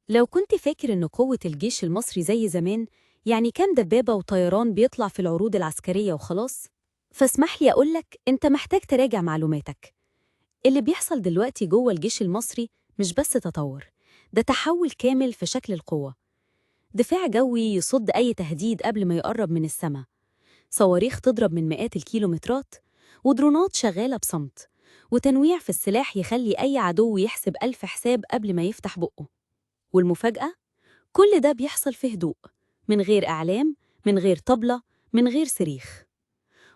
لو كنت فاكر إن قوة الجيش المصري زي زمان يعني كام دبابة وطيران بيطلع في العروض العسكرية وخلاص، فاسمح لي أقولك أنت محتاج تراجع معلوماتك. اللي بيحصل دلوقتي جوه الجيش المصري مش بس تطور، ده تحول كامل في شكل القوة. دفاع جوي يصد أي تهديد قبل ما يقرب من السماء، صواريخ تضرب من مئات الكيلومترات، ودرونات شغالة بصمت، وتنويع في السلاح يخلي أي عدو يحسب ألف حساب قبل ما يفتح بقه. والمفاجأة، كل ده بيحصل في هدوء، من غير إعلام، من غير طبلة، من غير صريخ.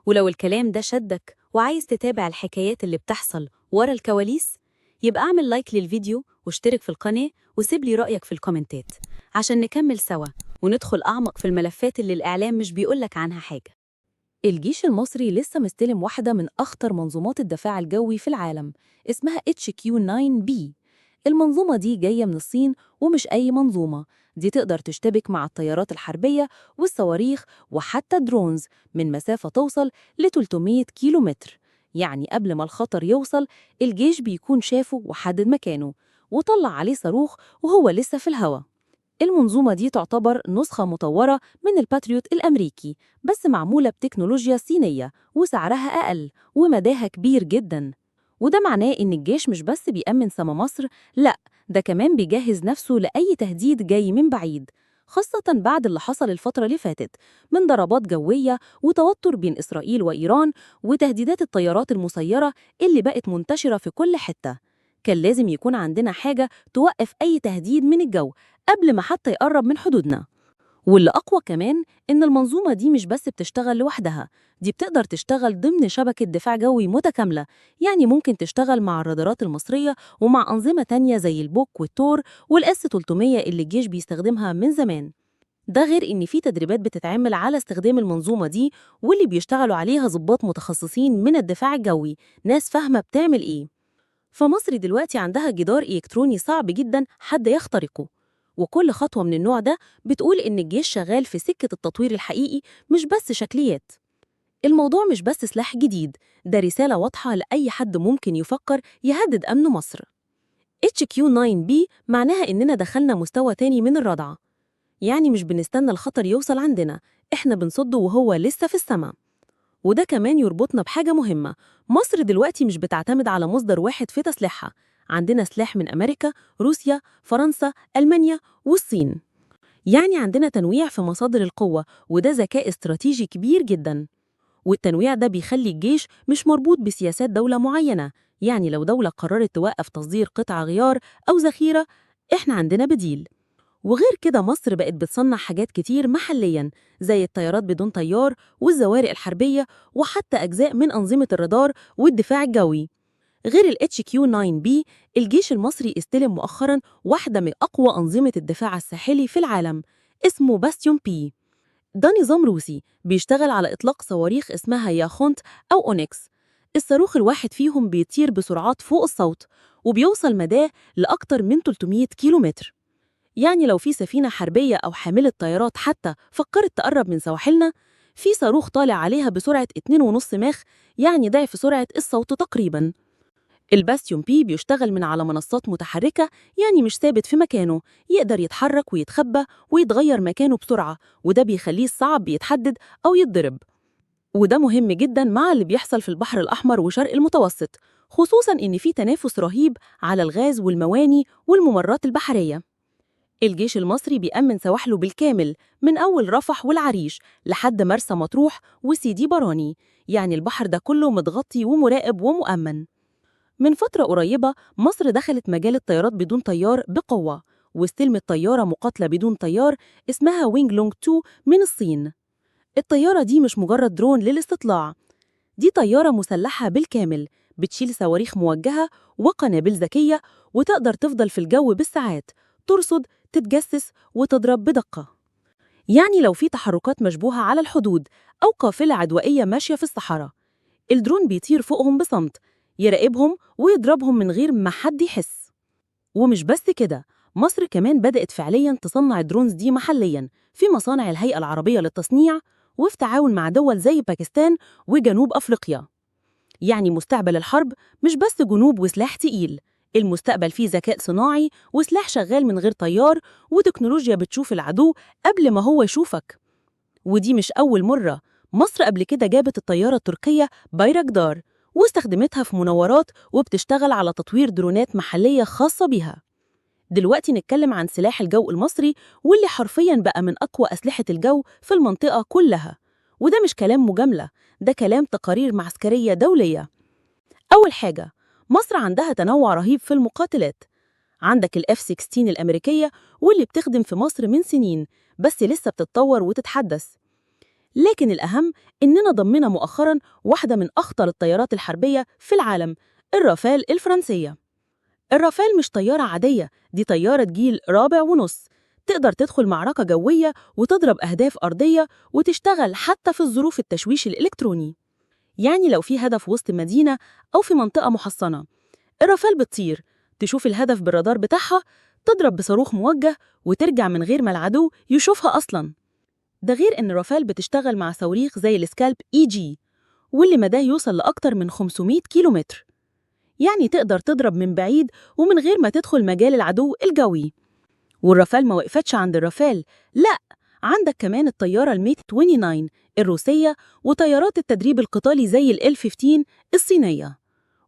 ولو الكلام ده شدك وعايز تتابع الحكايات اللي بتحصل ورا الكواليس، يبقى اعمل لايك للفيديو واشترك في القناة وسيب لي رأيك في الكومنتات عشان نكمل سوا وندخل أعمق في الملفات اللي الإعلام مش بيقولك عنها حاجة. الجيش المصري لسه مستلم واحدة من أخطر منظومات الدفاع الجوي في العالم، اسمها HQ-9B. المنظومة دي جاية من الصين، ومش أي منظومة. دي تقدر تشتبك مع الطيارات الحربية والصواريخ وحتى الدرونز من مسافة توصل ل 300 كيلومتر. يعني قبل ما الخطر يوصل، الجيش بيكون شافه وحدد مكانه وطلع عليه صاروخ وهو لسه في الهواء. المنظومة دي تعتبر نسخة مطورة من الباتريوت الأمريكي، بس معمولة بتكنولوجيا صينية وسعرها أقل ومداها كبير جداً. وده معناه إن الجيش مش بس بيأمن سما مصر، لأ، ده كمان بيجهز نفسه لأي تهديد جاي من بعيد، خاصة بعد اللي حصل الفترة اللي فاتت من ضربات جوية وتوتر بين إسرائيل وإيران وتهديدات الطيارات المسيرة اللي بقت منتشرة في كل حتة. كان لازم يكون عندنا حاجة توقف أي تهديد من الجو قبل ما حتى يقرب من حدودنا. واللي أقوى كمان إن المنظومة دي مش بس بتشتغل لوحدها، دي بتقدر تشتغل ضمن شبكة دفاع جوي متكاملة. يعني ممكن تشتغل مع الرادارات المصرية ومع أنظمة تانية زي البوك والتور والإس 300 اللي الجيش بيستخدمها من زمان. ده غير إن في تدريبات بتتعمل على استخدام المنظومة دي، واللي بيشتغلوا عليها ضباط متخصصين من الدفاع الجوي، ناس فاهمة بتعمل إيه. فمصر دلوقتي عندها جدار إلكتروني صعب جدا حد يخترقه، وكل خطوة من النوع ده بتقول إن الجيش شغال في سكة التطوير الحقيقي، مش بس شكليات. الموضوع مش بس سلاح جديد، ده رسالة واضحة لأي حد ممكن يفكر يهدد أمن مصر. HQ-9B معناها إننا دخلنا مستوى تاني من الردع، يعني مش بنستنى الخطر يوصل عندنا، إحنا بنصده وهو لسه في السماء. وده كمان يربطنا بحاجة مهمة، مصر دلوقتي مش بتعتمد على مصدر واحد في تسليحها. عندنا سلاح من أمريكا، روسيا، فرنسا، ألمانيا والصين. يعني عندنا تنويع في مصادر القوة، وده ذكاء استراتيجي كبير جدا. والتنويع ده بيخلي الجيش مش مربوط بسياسات دولة معينة. يعني لو دولة قررت توقف تصدير قطع غيار أو ذخيرة، إحنا عندنا بديل. وغير كده مصر بقت بتصنع حاجات كتير محلياً، زي الطيارات بدون طيار والزوارق الحربية وحتى أجزاء من أنظمة الرادار والدفاع الجوي. غير ال HQ-9B، الجيش المصري استلم مؤخراً واحدة من أقوى أنظمة الدفاع الساحلي في العالم، اسمه باستيون بي. ده نظام روسي بيشتغل على إطلاق صواريخ اسمها ياخونت أو أونيكس. الصاروخ الواحد فيهم بيطير بسرعات فوق الصوت، وبيوصل مداه لأكتر من 300 كيلومتر. يعني لو في سفينة حربية أو حاملة طيارات حتى فكرت تقرب من سواحلنا، في صاروخ طالع عليها بسرعة 2.5 ماخ، يعني ضعف سرعة الصوت تقريباً. الباستيون بي بيشتغل من على منصات متحركة، يعني مش ثابت في مكانه، يقدر يتحرك ويتخبى ويتغير مكانه بسرعة، وده بيخليه صعب يتحدد أو يتضرب. وده مهم جداً مع اللي بيحصل في البحر الأحمر وشرق المتوسط، خصوصاً إن في تنافس رهيب على الغاز والمواني والممرات البحرية. الجيش المصري بيأمن سواحله بالكامل، من أول رفح والعريش لحد مرسى مطروح وسيدي براني. يعني البحر ده كله متغطي ومراقب ومؤمن. من فترة قريبة مصر دخلت مجال الطيارات بدون طيار بقوة، واستلمت طيارة مقاتلة بدون طيار اسمها وينج لونج 2 من الصين. الطيارة دي مش مجرد درون للاستطلاع، دي طيارة مسلحة بالكامل، بتشيل صواريخ موجهة وقنابل ذكية، وتقدر تفضل في الجو بالساعات، ترصد، تتجسس وتضرب بدقة. يعني لو في تحركات مشبوهة على الحدود أو قافلة عدوائية ماشية في الصحراء، الدرون بيطير فوقهم بصمت، يراقبهم ويضربهم من غير ما حد يحس. ومش بس كده، مصر كمان بدأت فعلياً تصنع الدرونز دي محلياً في مصانع الهيئة العربية للتصنيع، وفي تعاون مع دول زي باكستان وجنوب أفريقيا. يعني مستقبل الحرب مش بس جنوب وسلاح تقيل، المستقبل فيه ذكاء صناعي وسلاح شغال من غير طيار وتكنولوجيا بتشوف العدو قبل ما هو يشوفك. ودي مش أول مرة، مصر قبل كده جابت الطيارة التركية بايراكدار واستخدمتها في مناورات وبتشتغل على تطوير درونات محلية خاصة بيها. دلوقتي نتكلم عن سلاح الجو المصري واللي حرفياً بقى من أقوى أسلحة الجو في المنطقة كلها. وده مش كلام مجاملة، ده كلام تقارير عسكرية دولية. أول حاجة، مصر عندها تنوع رهيب في المقاتلات. عندك ال F-16 الأمريكية واللي بتخدم في مصر من سنين بس لسه بتتطور وتتحدث. لكن الأهم إننا ضمنا مؤخراً واحدة من أخطر الطيارات الحربية في العالم، الرافال الفرنسية. الرافال مش طيارة عادية، دي طيارة جيل رابع ونص، تقدر تدخل معركة جوية وتضرب أهداف أرضية وتشتغل حتى في الظروف التشويش الإلكتروني. يعني لو في هدف وسط مدينة أو في منطقة محصنة، الرافال بتطير، تشوف الهدف بالرادار بتاعها، تضرب بصاروخ موجه وترجع من غير ما العدو يشوفها أصلاً. ده غير إن الرافال بتشتغل مع صواريخ زي السكالب EG واللي مداه يوصل لأكتر من 500 كيلومتر، يعني تقدر تضرب من بعيد ومن غير ما تدخل مجال العدو الجوي. والرافال ما وقفتش عند الرافال، لأ، عندك كمان الطيارة الميت 29 الروسية وطيارات التدريب القتالي زي ال L-15 الصينية،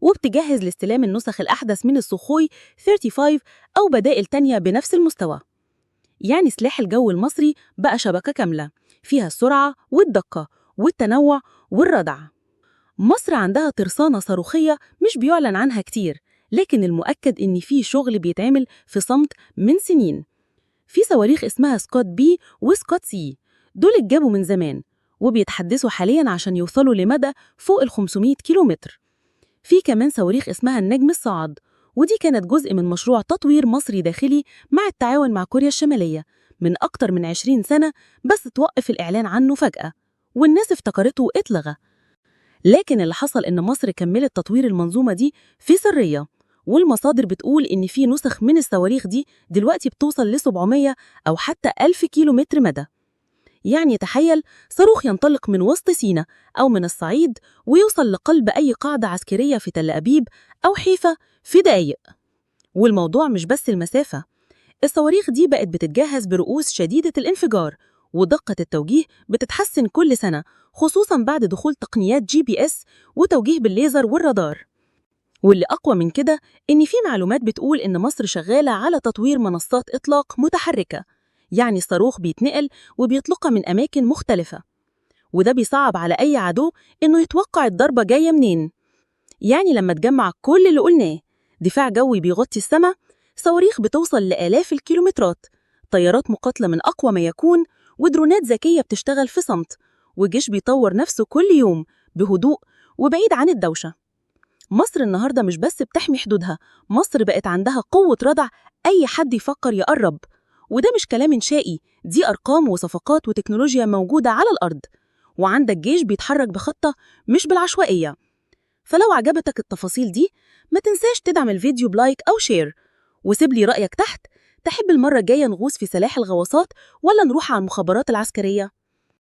وبتجهز لاستلام النسخ الأحدث من السوخوي 35 أو بدائل تانية بنفس المستوى. يعني سلاح الجو المصري بقى شبكة كاملة فيها السرعة والدقة والتنوع والردع. مصر عندها ترسانة صاروخية مش بيعلن عنها كتير، لكن المؤكد إن في شغل بيتعمل في صمت من سنين. في صواريخ اسمها سكوت بي وسكوت سي، دول اتجابوا من زمان وبيتحدثوا حالياً عشان يوصلوا لمدى فوق ال 500 كيلومتر. في كمان صواريخ اسمها النجم الصاعد، ودي كانت جزء من مشروع تطوير مصري داخلي مع التعاون مع كوريا الشمالية من أكتر من 20 سنة، بس توقف الإعلان عنه فجأة والناس افتكرته اتلغى. لكن اللي حصل إن مصر كملت تطوير المنظومة دي في سرية، والمصادر بتقول إن في نسخ من الصواريخ دي دلوقتي بتوصل ل 700 أو حتى 1000 كيلومتر مدى. يعني تخيل صاروخ ينطلق من وسط سيناء أو من الصعيد ويوصل لقلب أي قاعدة عسكرية في تل أبيب أو حيفا في دقايق. والموضوع مش بس المسافة، الصواريخ دي بقت بتتجهز برؤوس شديدة الانفجار، ودقة التوجيه بتتحسن كل سنة، خصوصاً بعد دخول تقنيات GPS وتوجيه بالليزر والرادار. واللي أقوى من كده إن في معلومات بتقول إن مصر شغالة على تطوير منصات إطلاق متحركة، يعني الصاروخ بيتنقل وبيطلقها من أماكن مختلفة، وده بيصعب على أي عدو إنه يتوقع الضربة جاية منين. يعني لما تجمع كل اللي قلناه، دفاع جوي بيغطي السماء، صواريخ بتوصل لآلاف الكيلومترات، طيارات مقاتلة من أقوى ما يكون، ودرونات ذكية بتشتغل في صمت، وجيش بيطور نفسه كل يوم بهدوء وبعيد عن الدوشة. مصر النهاردة مش بس بتحمي حدودها، مصر بقت عندها قوة ردع أي حد يفكر يقرب. وده مش كلام إنشائي، دي أرقام وصفقات وتكنولوجيا موجودة على الأرض، وعندك جيش بيتحرك بخطة مش بالعشوائية. فلو عجبتك التفاصيل دي ما تنساش تدعم الفيديو بلايك أو شير، وسيب لي رأيك تحت. تحب المرة الجاية نغوص في سلاح الغواصات ولا نروح على المخابرات العسكرية؟